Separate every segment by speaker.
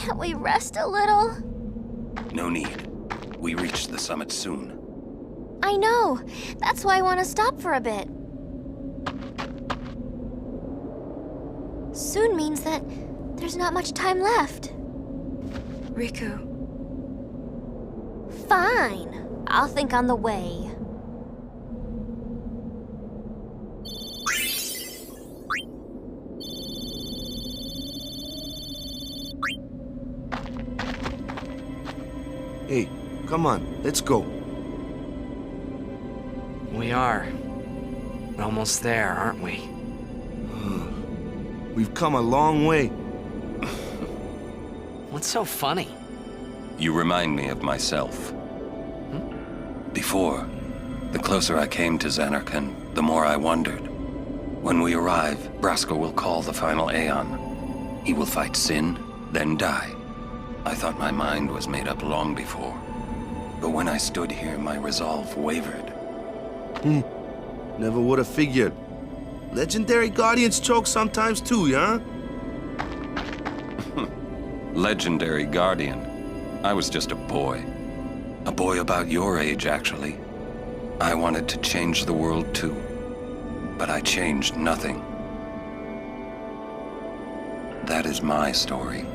Speaker 1: Can't we rest a little?
Speaker 2: No need. We reach the summit soon.
Speaker 1: I know. That's why I want to stop for a bit. Soon means that there's not much time left.
Speaker 3: Riku.
Speaker 1: Fine. I'll think on the way.
Speaker 4: Hey, come on, let's go.
Speaker 5: We are. Almost there, aren't we?
Speaker 4: We've come a long way.
Speaker 5: What's so funny?
Speaker 2: You remind me of myself. Before, the closer I came to Zanarkand, the more I wondered. When we arrive, Braska will call the final Aeon. He will fight Sin, then die. I thought my mind was made up long before. But when I stood here, my resolve wavered.
Speaker 4: Never would have figured. Legendary Guardians choke sometimes too, huh?
Speaker 2: Legendary Guardian. I was just a boy. A boy about your age, actually. I wanted to change the world too. But I changed nothing. That is my story.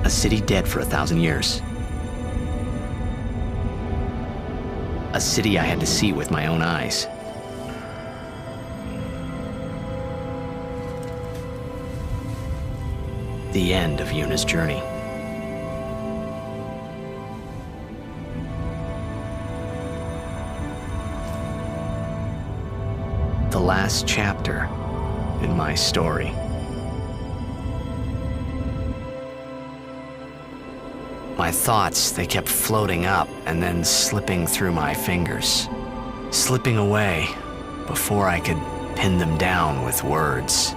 Speaker 5: A city dead for 1,000 years. A city I had to see with my own eyes. The end of Yuna's journey. The last chapter in my story. My thoughts, they kept floating up and then slipping through my fingers. Slipping away before I could pin them down with words.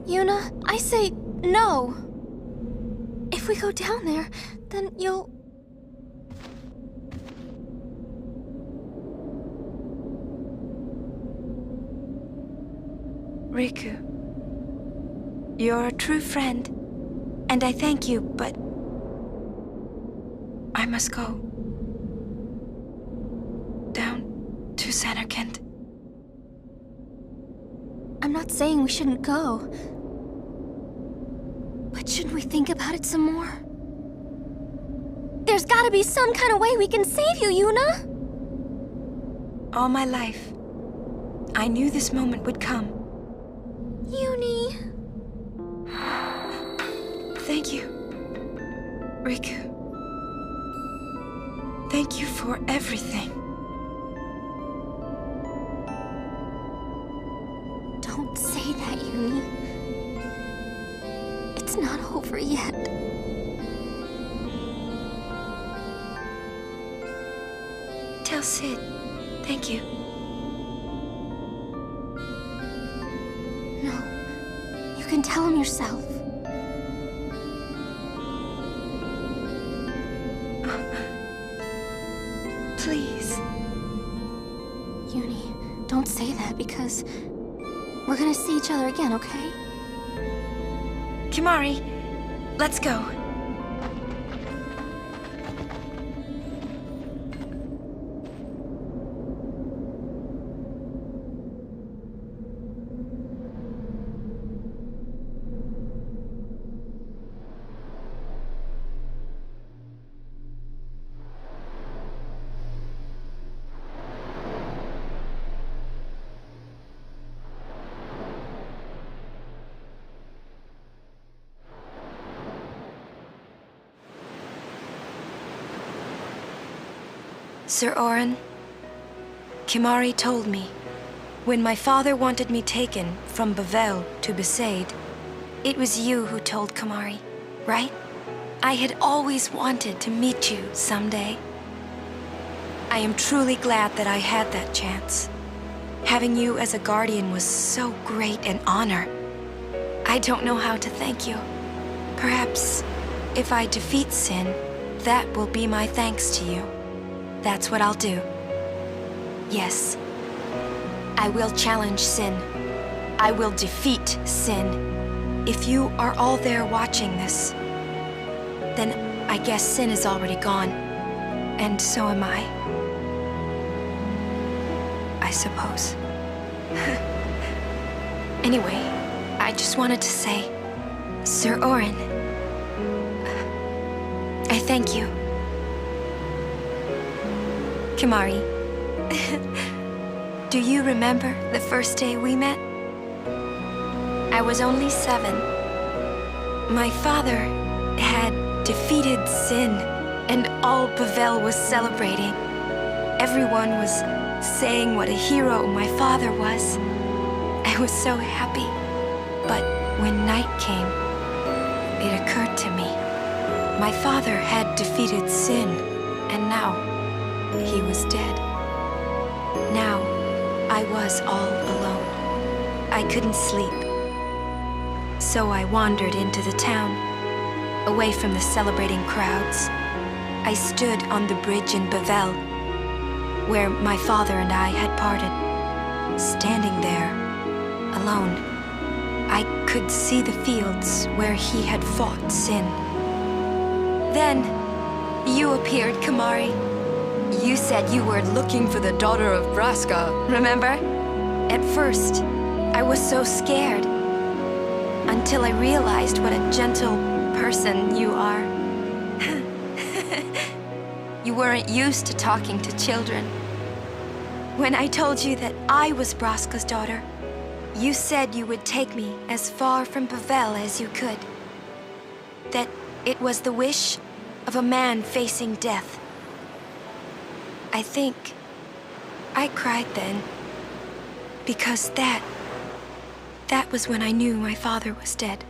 Speaker 1: Yuna, I say no. If we go down there, then you'll...
Speaker 3: Riku. You're a true friend, and I thank you, but I must go. Down to Zanarkand.
Speaker 1: I'm not saying we shouldn't go. But shouldn't we think about it some more? There's gotta be some kind of way we can save you, Yuna!
Speaker 3: All my life, I knew this moment would come.
Speaker 1: Uni...
Speaker 3: Thank you, Riku. Thank you for everything.
Speaker 1: Don't say that, Uni. It's not over yet.
Speaker 3: Tell Sid, thank you.
Speaker 1: No, you can tell him yourself.
Speaker 3: Please.
Speaker 1: Uni, don't say that because we're gonna see each other again, okay?
Speaker 3: Kimari, let's go. Sir Orin, Kimari told me, when my father wanted me taken from Bavel to Besaid, It was you who told Kamari, right? I had always wanted to meet you someday. I am truly glad that I had that chance. Having you as a guardian was so great an honor. I don't know how to thank you. Perhaps if I defeat Sin, that will be my thanks to you. That's what I'll do. Yes, I will challenge Sin. I will defeat Sin. If you are all there watching this, then I guess Sin is already gone. And so am I suppose. Anyway, I just wanted to say, Sir Orin, I thank you. Kimari, do you remember the first day we met? I was only 7. My father had defeated Sin, and all Bavel was celebrating. Everyone was saying what a hero my father was. I was so happy. But when night came, it occurred to me. My father had defeated Sin, and now he was dead. Now I was all alone. I couldn't sleep. So I wandered into the town, away from the celebrating crowds. I stood on the bridge in Bavel, where my father and I had parted. Standing there, alone, I could see the fields where he had fought Sin. Then, you appeared, Kamari. You said you were looking for the daughter of Braska, remember? At first, I was so scared, until I realized what a gentle person you are. You weren't used to talking to children. When I told you that I was Braska's daughter, you said you would take me as far from Bavel as you could. That it was the wish of a man facing death. I think I cried then, because that was when I knew my father was dead,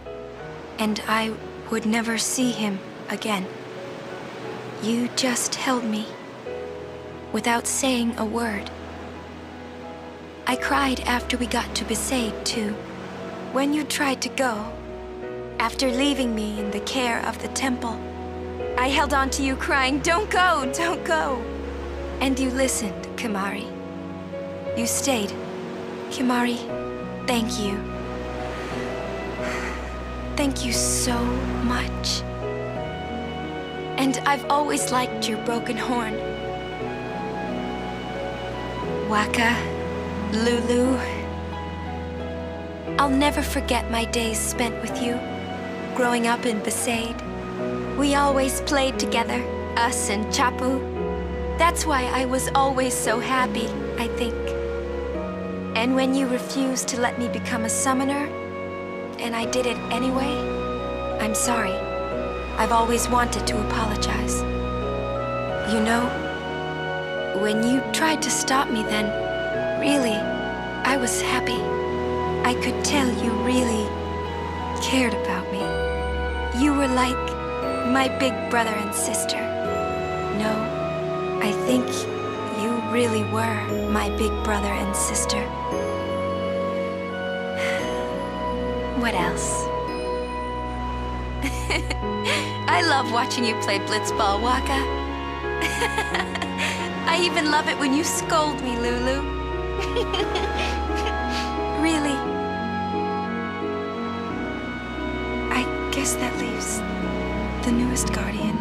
Speaker 3: and I would never see him again. You just held me, without saying a word. I cried after we got to Besiegt, too. When you tried to go, after leaving me in the care of the temple, I held on to you crying, "Don't go, don't go." And you listened, Kimari. You stayed. Kimari, thank you. Thank you so much. And I've always liked your broken horn. Waka, Lulu. I'll never forget my days spent with you, growing up in Besiegt. We always played together, us and Chapu. That's why I was always so happy, I think. And when you refused to let me become a summoner, and I did it anyway, I'm sorry. I've always wanted to apologize. You know, when you tried to stop me then, really, I was happy. I could tell you really cared about me. You were like my big brother and sister. No, I think you really were my big brother and sister. What else? I love watching you play blitzball, Waka. I even love it when you scold me, Lulu. Really. I guess that leaves the newest guardian.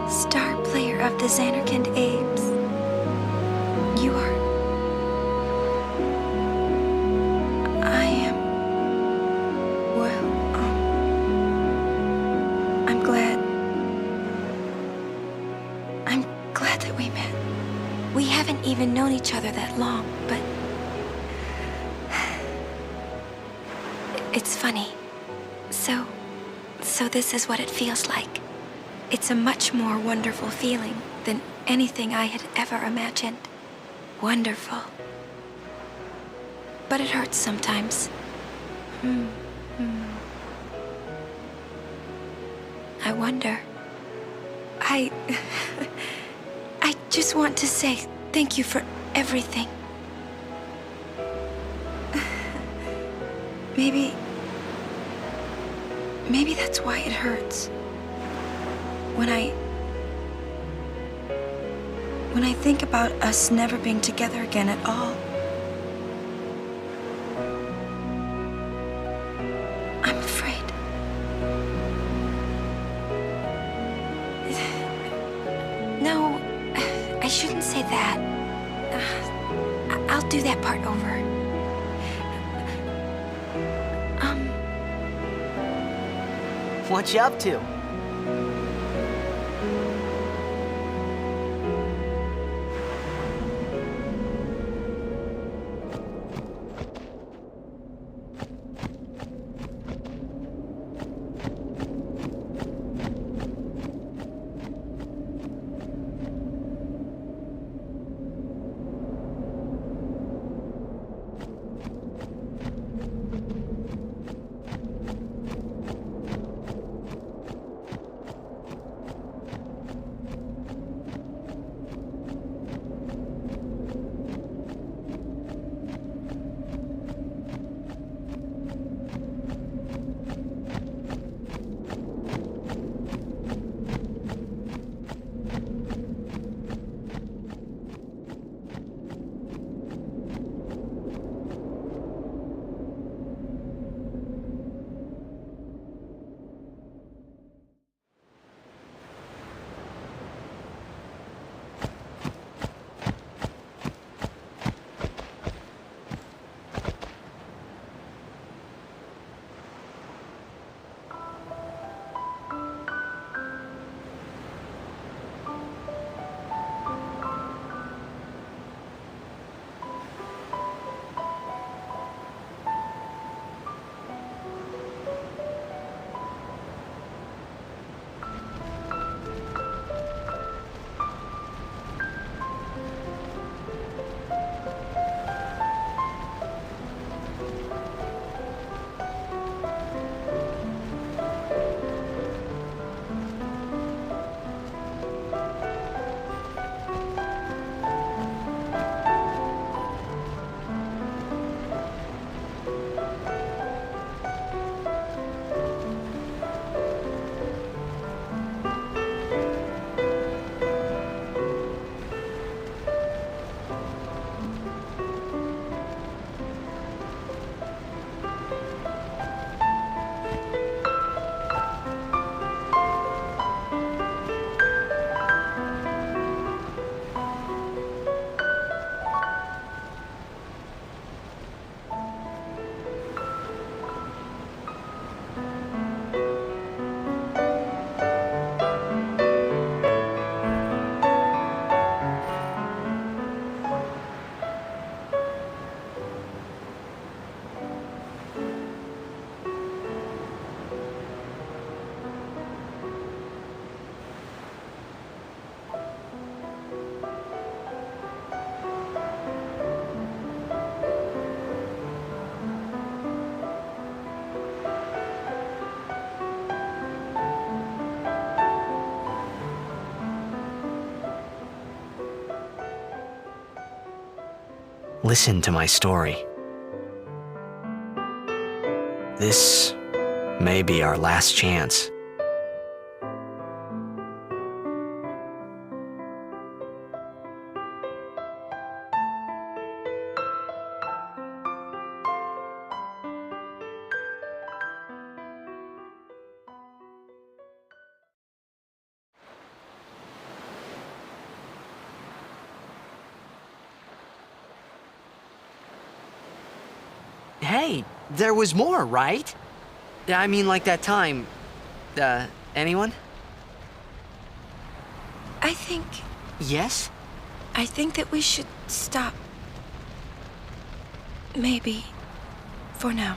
Speaker 3: Star player of the Xanarkand Apes. You are... I am... Well, I'm glad that we met. We haven't even known each other that long, but... It's funny. So this is what it feels like. It's a much more wonderful feeling than anything I had ever imagined. Wonderful. But it hurts sometimes. I wonder. I just want to say thank you for everything. Maybe that's why it hurts. When I think about us never being together again at all. I'm afraid. No, I shouldn't say that. I'll do that part over.
Speaker 6: What you up to?
Speaker 5: Listen to my story. This may be our last chance.
Speaker 6: Hey, there was more, right? I mean, like that time. Anyone?
Speaker 3: Yes? I think that we should stop. Maybe. For now.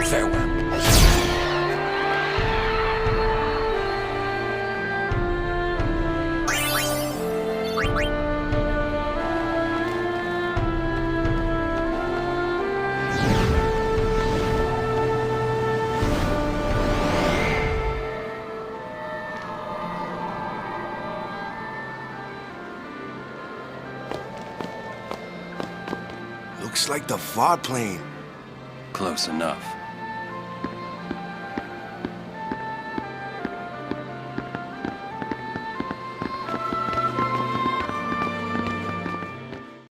Speaker 2: Farewell.
Speaker 4: Looks like the VAR plane.
Speaker 2: Close enough.